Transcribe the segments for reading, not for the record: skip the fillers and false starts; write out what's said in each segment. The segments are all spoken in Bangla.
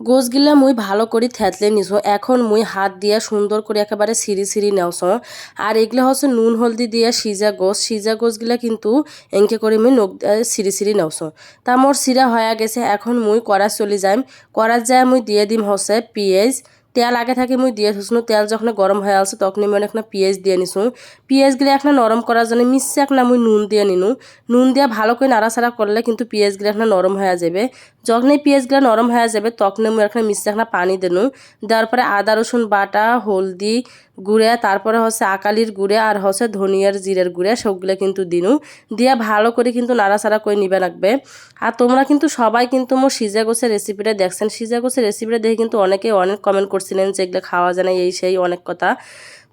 গোছগুলা মুই ভালো করে থেতলে নিছো। এখন মুই হাত দিয়া সুন্দর করে একেবারে সিঁড়ি সিঁড়ি নেওছ। আর এগুলা হচ্ছে নুন হলদি দিয়া সিজা গোছগুলা কিন্তু এনকে করে মুই নখ সিঁড়ি সিঁড়ি নেওছ। তা মোর সিরা হয়ে গেছে। এখন মুই কড়া চলে যাইম। কড়া যায় মুই দিয়ে দিম হচ্ছে পিঁয়াজ। তেল আগে থাকি মুই দিয়ে থুসনু। তেল যখন গরম হয়ে আসছে তখনই মুই একটা পিঁয়াজ দিয়ে নিছু। পিঁয়াজগুলো একটা নরম করার জন্য মিশছে একটা মুই নুন দিয়ে নিনু। নুন দিয়ে ভালো করে নাড়াচাড়া করলে কিন্তু পিঁয়াজগুলো একটা নরম হয়ে যাবে। যখন এই পেঁয়াজগুলো নরম হয়ে যাবে তখন আমি এখানে মিশে একটা পানি দেনু। দেওয়ার পরে আদা রসুন বাটা, হলদি গুঁড়া, তারপরে হচ্ছে আকালির গুঁড়া আর হচ্ছে ধনিয়ার জিরের গুঁড়া সবগুলো কিন্তু দিনু। দিয়ে ভালো করে কিন্তু নাড়াচাড়া করে নিবে লাগবে। আর তোমরা কিন্তু সবাই কিন্তু মোর সিজা গোছের রেসিপিটা দেখছেন। সিজা গোছের রেসিপিটা দেখে কিন্তু অনেকে অনেক কমেন্ট করছিলেন যে এগুলো খাওয়া যায় না, এই সেই অনেক কথা।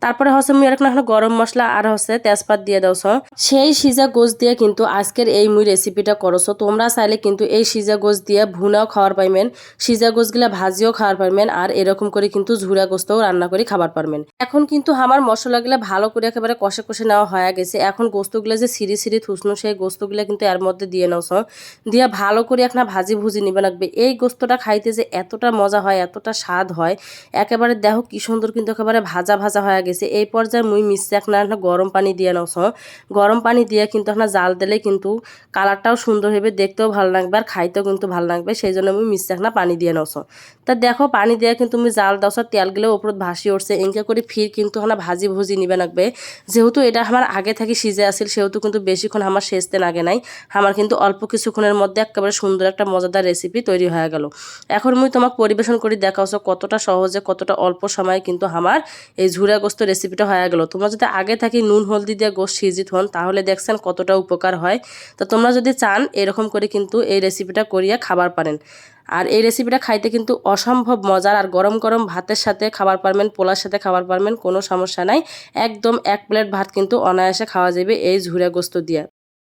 তারপরে হচ্ছে মুই এরকম একটা গরম মশলা আর হচ্ছে তেজপাত দিয়ে দাওছ। সেই সিজা গোছ দিয়ে কিন্তু আজকের এই মুই রেসিপিটা করছো। তোমরা চাইলে কিন্তু এই সিজা গোছ দিয়ে ভুনাও খাওয়ার পাইবেন, সিজা গোছগুলা ভাজিও খাওয়ার পারবেন, আর এরকম করে কিন্তু ঝুরা গোস্তও রান্না করে খাবার পারবেন। এখন কিন্তু আমার মশলাগুলা ভালো করে একেবারে কষে কষে নেওয়া হয়ে গেছে। এখন গোস্তগুলা যে সিঁড়ি সিঁড়ি থুসনো সেই গোস্তগুলা কিন্তু এর মধ্যে দিয়ে নাওছ। দিয়ে ভালো করে একটা ভাজি ভুজি নিবে লাগবে। এই গোস্তটা খাইতে যে এতটা মজা হয়, এতটা স্বাদ হয়, একেবারে দেখো কি সুন্দর কিন্তু একেবারে ভাজা ভাজা হয়ে গেছে। এই পর্যায়ে মুই মিশছে একটা গরম পানি দিয়ে নাওছ। গরম পানি দিয়ে কিন্তু একটা জাল দিলে কিন্তু কালারটাও সুন্দর হবে, দেখতেও ভালো লাগবে আর খাইতেও কিন্তু ভালো লাগবে। সেই জন্য আমি মিশছে একটা পানি দিয়ে নাওছ। তা দেখো পানি দিয়ে কিন্তু তুমি জাল দাওছ, তেলগুলো ওপরত ভাসি উঠছে। এনকে করে ফির কিন্তু একটা ভাজি ভুজি নিবে লাগবে। যেহেতু এটা আমার আগে থেকে সিজে আসিল সেহেতু কিন্তু বেশিক্ষণ আমার সেজতে লাগে নাই। আমার কিন্তু অল্প কিছুক্ষণের মধ্যে একেবারে সুন্দর একটা মজাদার রেসিপি তৈরি হয়ে গেল। এখন মুই তোমাকে পরিবেশন করে দেখাচ্ছ কতটা সহজে কতটা অল্প সময়ে কিন্তু আমার এই ঝুরা গোস্ত রেসিপিটা হয়ে গেল। তোমরা যদি আগে থাকি নুন হলদি দিয়ে গোস্ত সিজিত হন তাহলে দেখছেন কতটা উপকার হয়। তো তোমরা যদি চান এরকম করে কিন্তু এই রেসিপিটা করিয়া খাবার পারেন। আর এই রেসিপিটা খাইতে কিন্তু অসম্ভব মজার। আর গরম গরম ভাতের সাথে খাবার পারবেন, পোলার সাথে খাবার পারবেন, কোনো সমস্যা নাই। একদম এক প্লেট ভাত কিন্তু অনায়াসে খাওয়া যাবে এই ঝুরা গোস্ত দিয়ে।